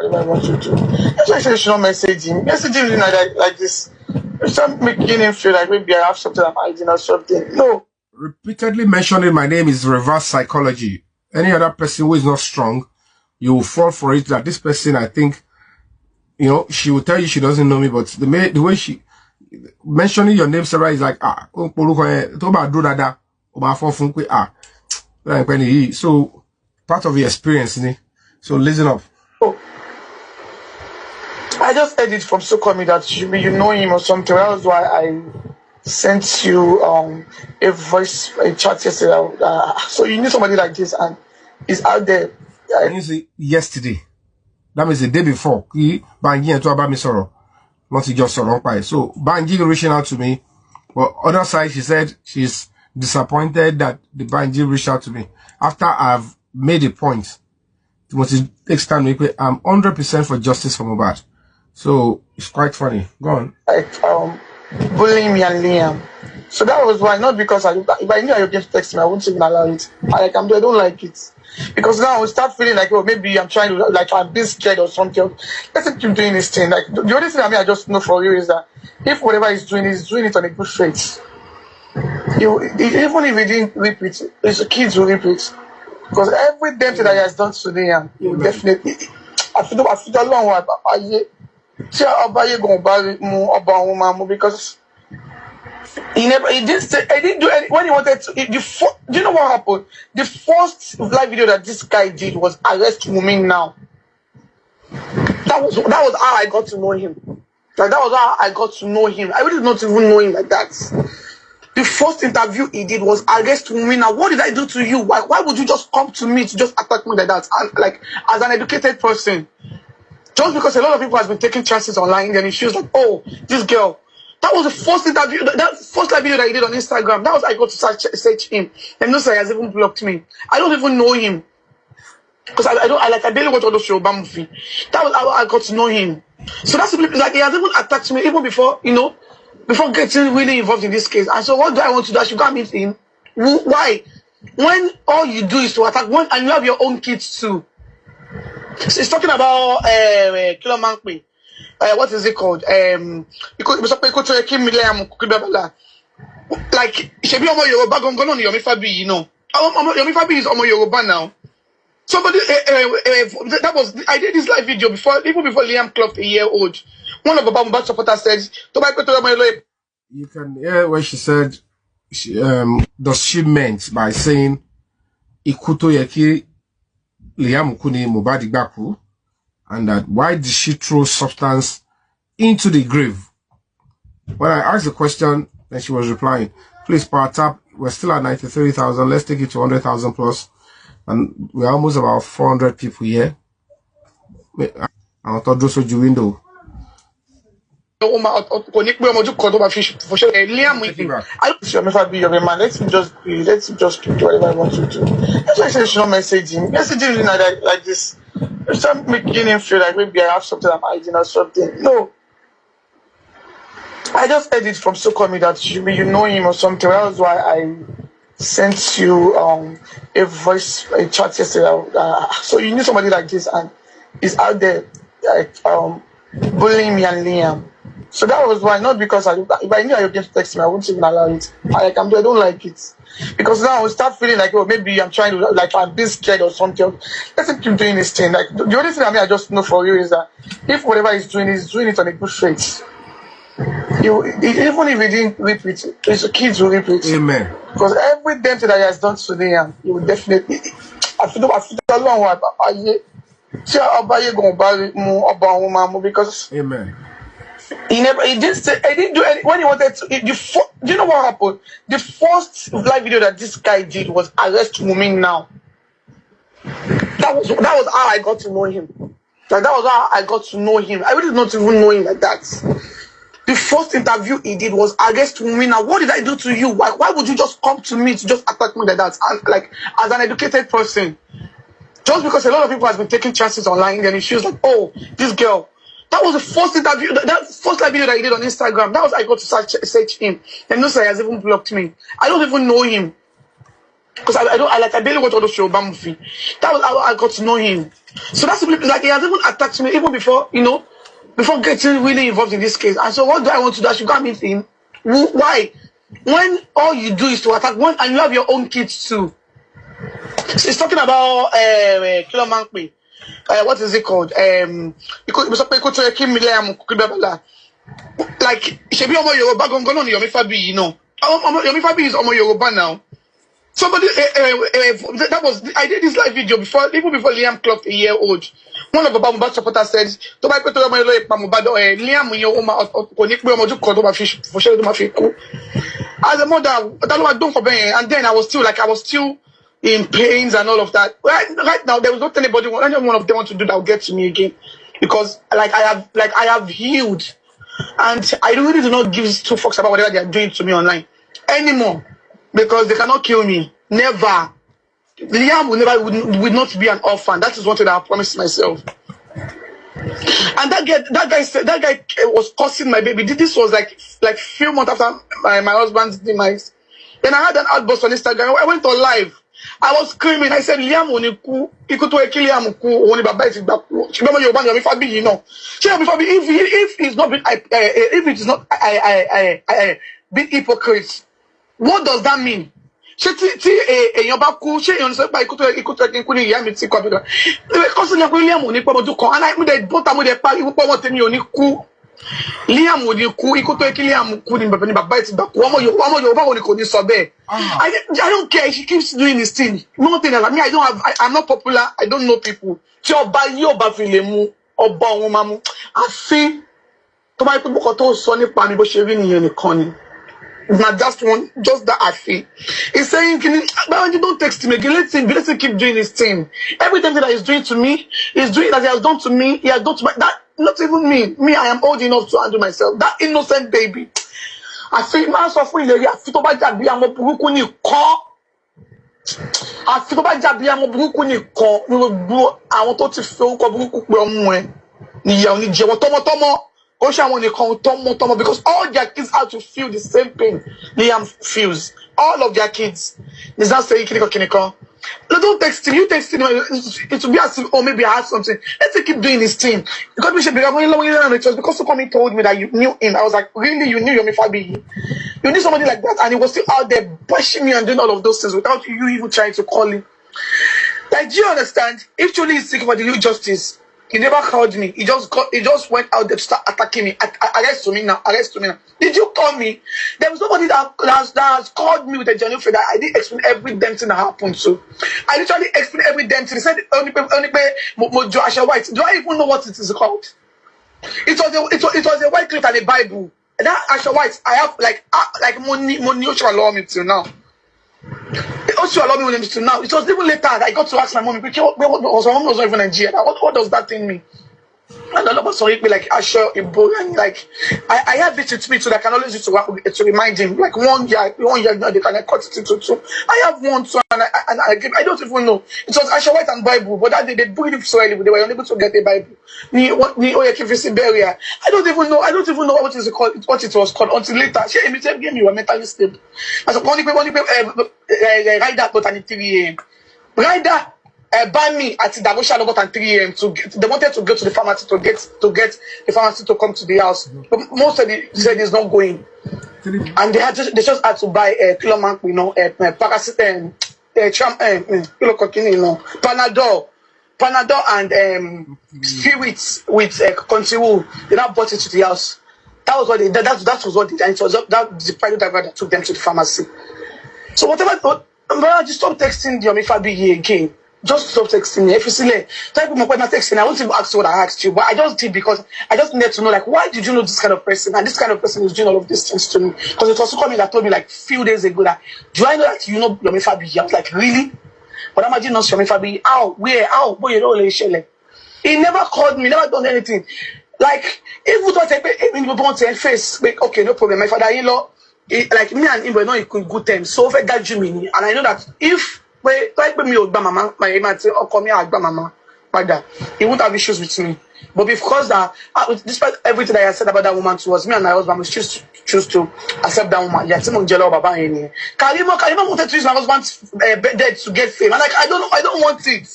whatever I want to do. That's why I said you should not message him. Message him like this. Start making him feel like maybe I have something I'm hiding or something. No. Repeatedly mentioning my name is reverse psychology. Any other person who is not strong, you will fall for it. That this person, I think, you know, she will tell you she doesn't know me, but the way she mentioning your name, Sarah, is like so part of your experience, so listen up. Oh. I just heard it from Sokomi that you know him or something. That was why I sent you a chat yesterday. So you knew somebody like this and he's out there. Yesterday. That means the day before. Banji and about me sorrow. Not just so long by. So Banji reaching out to me. But other side, she said she's disappointed that the Banji reached out to me. After I've made a point. It takes time. I'm 100% for justice for Mohbad. So it's quite funny. Go on. Like bullying me and Liam. So that was why, not because if I knew I would get to text me, I wouldn't even allow it. I don't like it. Because now I will start feeling like, oh, maybe I'm trying to, like, I'm being scared or something. Let him keep doing this thing. Like, the only thing I just know for you is that if whatever he's doing it on a good faith. Even if he didn't rip it, his kids will rip it. Because every damn thing that he has done today, he will definitely. I feel a long way. Because he didn't do any, when he wanted to. Do you know what happened? The first live video that this guy did was arrest Wunmi now. That was how I got to know him. Like, that was how I got to know him. I really not even know him like that. The first interview he did was arrest Wunmi now. What did I do to you? Why would you just come to me to just attack me like that? And like, as an educated person, just because a lot of people has been taking chances online, then he feels like, oh, this girl. That was the first interview, that first live video that he did on Instagram. That was I got to search him. And no sir, he has even blocked me. I don't even know him. Because I barely watch all those Yoruba movie. That was how I got to know him. So that's like he has even attacked me even before, before getting really involved in this case. And so what do I want to do? I should go and meet him. Why? When all you do is to attack one and you have your own kids too. So he's talking about Kilomankwe. What is it called? Like, Shebi Omo Yoruba gongon on Yomi Fabiyi, Yomi Fabiyi is Omo Yoruba now. Somebody, I did this live video even before Liam clocked a year old. One of Mohbad supporters said, you can hear what she said. Does she meant by saying, Ikuto Yeki Liam Kuni Mohbad Igbaku? And that why did she throw substance into the grave? When I asked the question, then she was replying, please power tap, we're still at 93,000, let's take it to 100,000 plus. And we're almost about 400 people here. I thought those were the window. Let him just do whatever I want to do. That's why I said you should not message him. Message him like this. Start making him feel like maybe I have something I'm hiding or something. No. I just heard it from Sokomi that you know him or something. That was why I sent you a chat yesterday. So you knew somebody like this and he's out there like bullying me and Liam. So that was why, not because if I knew I would get to text me, I wouldn't even allow it. I don't like it. Because now I will start feeling like, oh, maybe I'm trying to, like, I'm being scared or something. Let him keep doing this thing. Like, the only thing I just know for you is that if whatever he's doing it on a good faith. Even if he didn't rip it, his kids will rip it. Amen. Because every damn thing that he has done today, he will definitely. I feel a long way. Because. Amen. He didn't do any, when he wanted to. Do you know what happened? The first live video that this guy did was arrest Wunmi now. That was how I got to know him. Like, that was how I got to know him. I really not even know him like that. The first interview he did was arrest Wunmi now. What did I do to you? Why would you just come to me to just attack me like that? And like, as an educated person, just because a lot of people has been taking chances online, then he feels like, oh, this girl. That was the first interview, that first live video that he did on Instagram. That was I got to search him. And no sir, he has even blocked me. I don't even know him. Because I barely watch all those Yoruba movie. That was how I got to know him. So that's like he has even attacked me even before, before getting really involved in this case. And so what do I want to do? I should go and meet him. Why? When all you do is to attack one and you have your own kids too. So he's talking about what is it called? Like Shebi Omo Yoruba Gongono Yomi Fabiyi, Yomi Fabiyi is Omo Yoruba now. Somebody that was I did this live video even before Liam clocked a year old. One of the Bamba supporters said, "To buy petrol my lawyer Pamubado Liam yo Oma Konikwe Omoju Kodo ma fish for sure ma fish." As a mother, I don't for and then I was still in pains and all of that. Right now there was not anybody any one of them want to do that will get to me again. Because I have healed. And I really do not give two fucks about whatever they are doing to me online anymore. Because they cannot kill me. Never. Liam would not be an orphan. That is one thing that I promised myself. And that guy was cursing my baby. This was like few months after my husband's demise. Then I had an outburst on Instagram. I went on live. I was screaming. I said, Liam Oniku, Liam Yomi Fabiyi, if it's not been if it is not being hypocrite, what does that mean? Liam would you cool equal to Liam couldn't be bites back. I don't care. He keeps doing his thing. Nothing like me. I'm not popular. I don't know people. So by you bafilemu or mamu. I feel to my people to Sonny Pami Boshevin in the corner. Not just that I feel. He's saying, but you don't text him again. Let him keep doing his thing. Everything that he's doing to me, he's doing that he has done to me. He has done to that. Not even me. Me, I am old enough to handle myself. That innocent baby. I feel man suffering. I feel to buy that be a mobuku ni call. I feel to buy that be a mobuku ni call. We will blow. I want to feel kobuku kwe ni ya ni jewo tomo. Because all their kids have to feel the same pain Liam feels. All of their kids. He's not saying kiniko. No, don't text him. You text him. It will be as if, oh, maybe I have something. Let's keep doing this thing. Because we should be because somebody told me that you knew him. I was like, really? You knew Yomi Fabiyi? You knew somebody like that? And he was still out there bashing me and doing all of those things without you even trying to call him. Like, do you understand? If truly he's seeking for the real justice, he never called me. He just went out there to start attacking me. Arrest me now. Did you call me? There was nobody that has called me with a genuine fear that I didn't explain every damn thing that happened to. I literally explained every damn thing. He said only Mojo Asha White. Do I even know what it is called? It was a white cloth and a Bible. And that Asha White, I have like money allow me to now. It also allowed me to now. It was even later that I got to ask my mom, my mom was not even Nigerian. What does that thing mean? And all of us be like Asher Ibo, and like I have this with me so that I can always use to remind him. Like 1 year now they can cut it into 2. I have one so and I don't even know. It was Asher White and Bible, but that they buried it so early, they were unable to get a Bible. I don't even know what is it called, what it was called until later. She immediately gave me a mentally stable. As a only write that but at 3 a.m. Rider ban me at Dagosha about at 3 a.m. They wanted to go to the pharmacy to get the pharmacy to come to the house. But most of them said it's not going. And they just had to buy a Kiloman, Paracet Panadol and spirits with Contiwu. They now bought it to the house. That was what they did. That was what they did. And it was the private driver that took them to the pharmacy. So whatever, just stop texting Yomi Fabiyi again. Just stop texting me. If you see like, type my texting, I won't even ask you what I asked you, but I just did because I just needed to know, like, why did you know this kind of person? And this kind of person is doing all of these things to me. Because it was coming that told me like few days ago that, do I know that you know Yomi Fabiyi? I was like, really? But imagine not Yomi Fabiyi. How? Where? How? Boy, you know, he never called me, never done anything. Like, if we don't want to face, okay, no problem. My father-in-law, like me and him were not in good terms. So if I got Jimmy, and I know that if like me with mama, my man say, oh come here, mama, like that, he won't have issues with me. But because that, despite everything that I said about that woman towards me and my husband, we choose choose to accept that woman. Yeah, Karima wanted to use my husband's death to get fame. And like, I don't want it.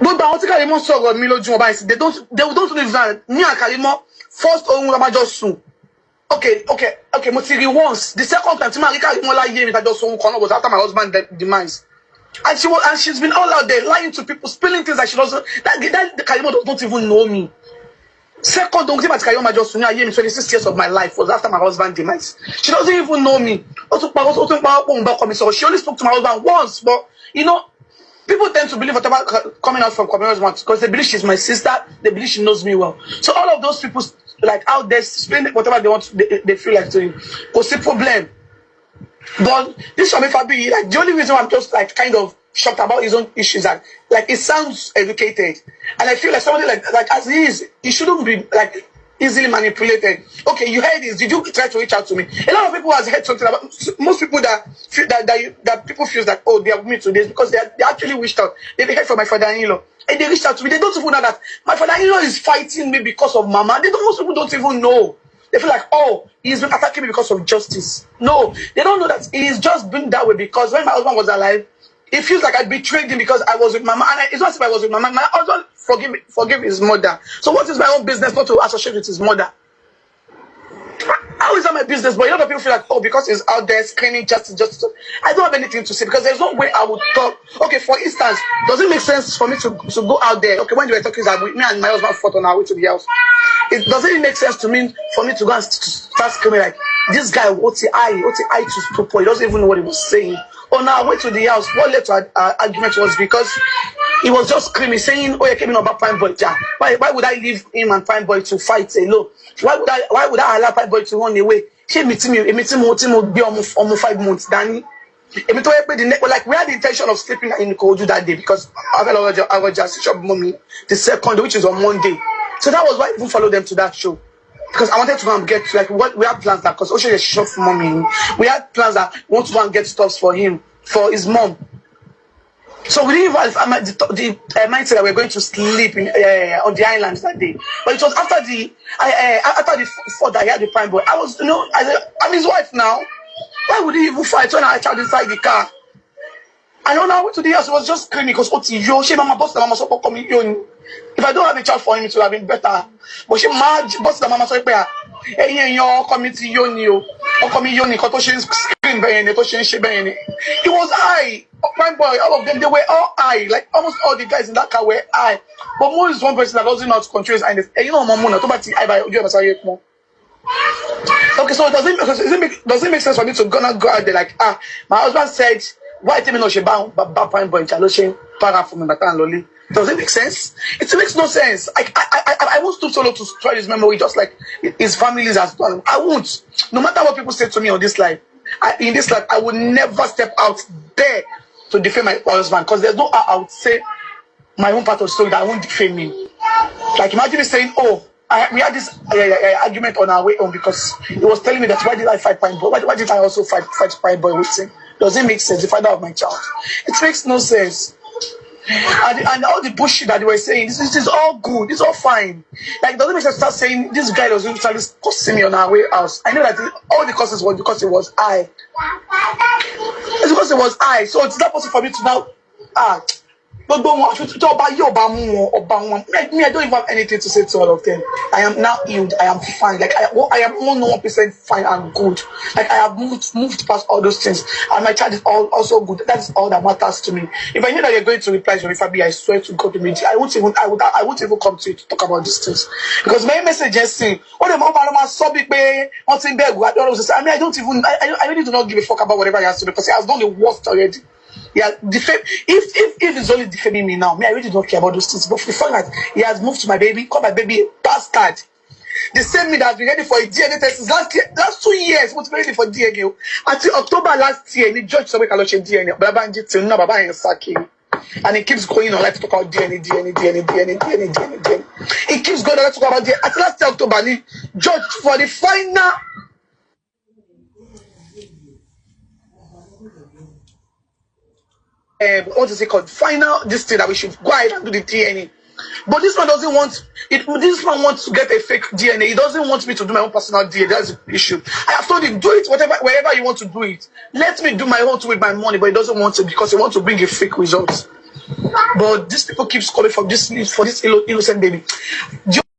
But I want to Karima sọ̀rọ̀ mi lójú wọn. They don't live that. Me and Karima first own Rama just soon. Okay. Motiri once. The second time, Tima Rika Rimola Yemi that just soon was after my husband's demise. And she's been all out there lying to people, spilling things that she doesn't. That Karima don't even know me. Second, don't give me Karima just soon. 26 years of my life was after my husband's demise. She doesn't even know me. She only spoke to my husband once, but you know. People tend to believe whatever coming out from Communist because they believe she's my sister, they believe she knows me well. So all of those people like out there spending whatever they want, they feel like doing. What's the problem? But this Yomi Fabiyi, like the only reason I'm just like kind of shocked about his own issues that like it sounds educated, and I feel like somebody like as he is, he shouldn't be like easily manipulated. Okay, you heard this. Did you try to reach out to me? A lot of people has heard something about. Most people that feel that people feel that oh they are with me today because they actually reached out. They heard from my father-in-law and they reached out to me. They don't even know that my father-in-law is fighting me because of Mama. Most people don't even know. They feel like oh he's been attacking me because of justice. No, they don't know that he's just been that way because when my husband was alive, it feels like I betrayed him because I was with Mama, and it's not as if I was with Mama. My husband forgive his mother. So what is my own business not to associate with his mother? How is that my business? But a lot of people feel like, oh, because he's out there screaming justice. I don't have anything to say because there's no way I would talk. Okay, for instance, does it make sense for me to go out there? Okay, when you were talking that me and my husband fought on our way to the house, does it make sense to me for me to go and start screaming like this guy? What's the eye to stupor? He doesn't even know what he was saying. On our way to the house, what led to our argument was because he was just screaming, saying, "Oh, you came in about Fine Boy. Ja. Why would I leave him and Fine Boy to fight alone? Why would I allow Fine Boy to run away? She meeting me be almost 5 months, Danny. Like we had the intention of sleeping in Koju that day because I was just shop mommy the second, which is on Monday. So that was why I even followed them to that show. Because I wanted to go and get like what we had plans that because Osho is shop for mommy. We had plans that we want to go and get stuff for him, for his mom. So we didn't have the mindset that we're going to sleep on the islands that day. But it was after the fight that I had the Prime Boy. I was, I'm his wife now. Why would he even fight when I child inside the car? And on our way to the house, he was just screaming because she mama boss the mama so coming yo. If I don't have a child for him, it would have been better. But she mad boss the mama so your committee yoni o coming yoni scream it was high. Prime Boy, all of them, they were all high. Like almost all the guys in that car were high. But Mo is one person that doesn't know how to control his highness. And you know Mamuna, to back I by you. Okay, so does it make sense for me to go out there like my husband said why tell me no she bound Prime Boy challenge para for me batan loli. Does it make sense? It makes no sense. I won't stoop solo to try his memory just like his family has done. I won't. No matter what people say to me on this life, in this life, I would never step out there to defend my husband because there's no I would say my own part of the story that won't defend me. Like imagine me saying, oh, we had this argument on our way home because he was telling me that why did I fight Pine Boy? Why did I also fight Pine Boy with him? Does it make sense? The father of my child. It makes no sense. And all the bullshit that they were saying, this is all good, it's all fine. Like, doesn't make sense to start saying this guy was literally cursing me on our way out. I know that all the causes was because it was I. It's because it was I. So it's not possible for me to now but me, I don't even have anything to say to all of them. I am now healed. I am fine. Like I am 100% fine and good. Like I have moved past all those things, and my child is also good. That is all that matters to me. If I knew that you're going to reply to me, Fabi, I swear to God, I won't even come to you to talk about these things because my message is saying, "Oh, the mom, so big, I don't even. I really do not give a fuck about whatever he has to do because he has done the worst already." Yeah, if it's only defaming me now, I really don't care about those things. But for the fact that he has moved to my baby, called my baby a bastard. The same me that has been ready for a DNA test last 2 years, was ready for DNA. Until October last year, the judge said we cannot change DNA. And it keeps going on like to talk about DNA. It keeps going on like to talk about DNA. At last October, the judge for the final. What is it called? Final this thing that we should go ahead and do the DNA. But this man doesn't want it. This man wants to get a fake DNA. He doesn't want me to do my own personal DNA. That's the issue. I have told him, do it wherever you want to do it. Let me do my own with my money, but he doesn't want it because he wants to bring a fake result. But these people keep calling for this innocent baby.